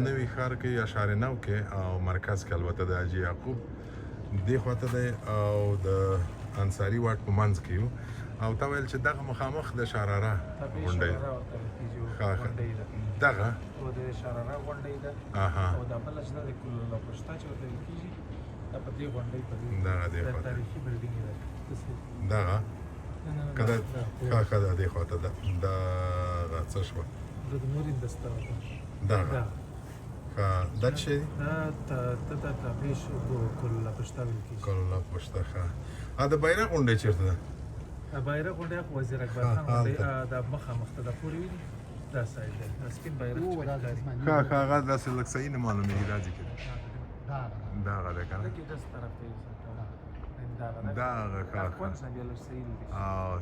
نوي ښار کې اشاره نو کې او مرکز کې البته د حاجي یعقوب دې خواته دی او د انصاري واټ په منځ کې یو او تا ویل چې دغه مخامخ د شراره غونډۍ دغه او د شراره غونډۍ ده او د بل چې د کله پښتا چې ورته کیږي دا په دې غونډۍ په دې د تاریخي بلډینګ ده دغه کله کله دې خواته ده دا څه شو د نورین دسته دغه دا چې ته پیش کله پښتا ویل کیږي کله پښتا دا بیرغ غونډۍ چیرته ده بیرغ غونډۍ وزیر اکبر خان غونډۍ د مخامخ ته د پورې ویني دا سایډ ده سپین بیرغ هغه داسې لږ صحیح نه معلومېږي دا ځای کې دغه ده که نه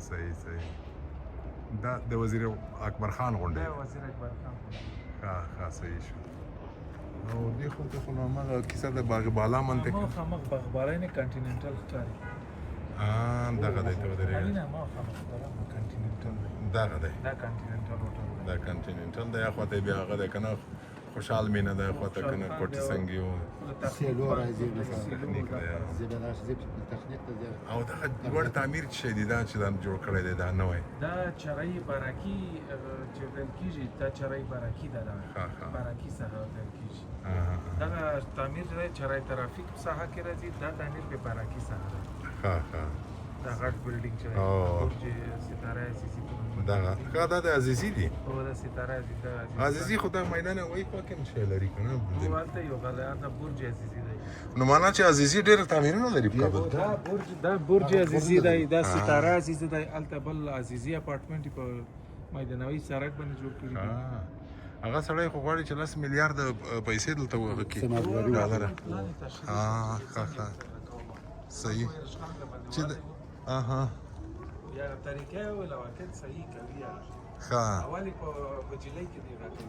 صحیح دا د وزیر اکبر خان غونډۍ صحیح شو نو دې خو ته خو نو هماغه کیسه د باغ بالا منطق مخامخ باغ بالا نه کانټیننټل ښکاري دغه دی ته ودرېږه دغه دی دا کانټیننټل دی هاخوا ته بیا هغه دی که نه خوشحال مینه ده هاخوا ته که نه کوټي سنګي و او دغه لوړ تعمیر څه شی دی دا چې دا جوړ کړی دی دا نوی دا چرای باراکي چې ویل کېږي دا چرای باراکي ده باراکي ساحه ویل کېږي دغه تعمیر دی چرای ترافیک ساحه کې راځي دا تعمیر په باراکي ساحه ده دا غټ بلډینګ چې برج ستاره عزیزي دا د عزیزي دی او دا ستاره عزیزي خو دا میدان وایي پاکم شی لري که نه هلته یو غلط برج عزیزي دی نو معنا چې عزیزي ډېر تعمیرونه لري په کابل دا برج عزیزي دی دا ستاره عزیزي دی هلته بل عزیزي اپارټمنټ په میدانوي سړک باندې جوړ کړي هغه سړی خو غواړي چې 10 میلیارده پیسې دلته وکړي ډالره صحیح چې یا طریقې او لواکت صحیح کوي اولی په بجلی کې دی راځي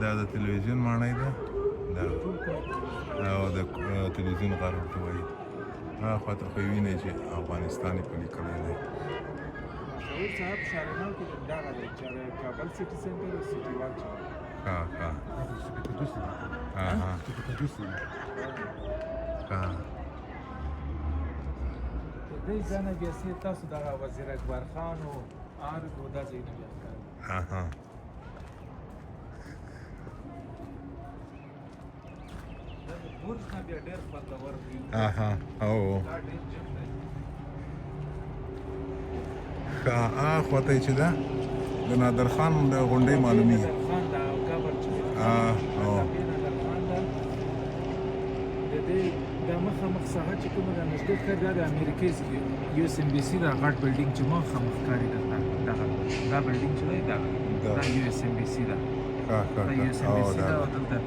دا د تلویزیون ماڼۍ ده او د تلویزیون غار ورته وایي هاخوا ته خو یې وینئ چې افغانستان یې په لیکلی دی شهید صاحب شارناو کې دغه دی چې کابل سټي سنټر او سټي واک دې ځانه بیا سي تاسو دغه وزیر اکبر خان او ارګو دا ځای نه بیا برج نه بیا ډېر خوندور وي خواته چې ده د نادر خان د غونډۍ معلومیږي دا مخامخ ساحه چې کومه ده نږدې ښکاري دا د امریکې یو اس ام بي سي دا غټ بلډینګ چې مخامخ ښکاري درته دا بلډینګ چې دی دا یو اس ام بي سي ده دا یو اس ام بي سي ده او دلته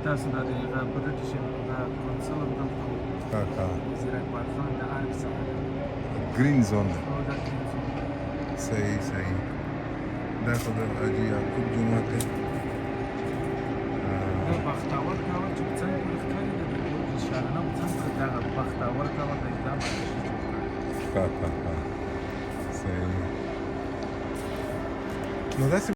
تاسو دا د برټش دا کونسل دلته وزیر اکبر خان د ارګ ساحه گرین زون صحیح دا خو د حاجي یعقوب جومات دی دا بختاور کاوه چې څنګه ښکاري د شارنه څنګه دغه بختاور کاوه د دا صحیح نو داسې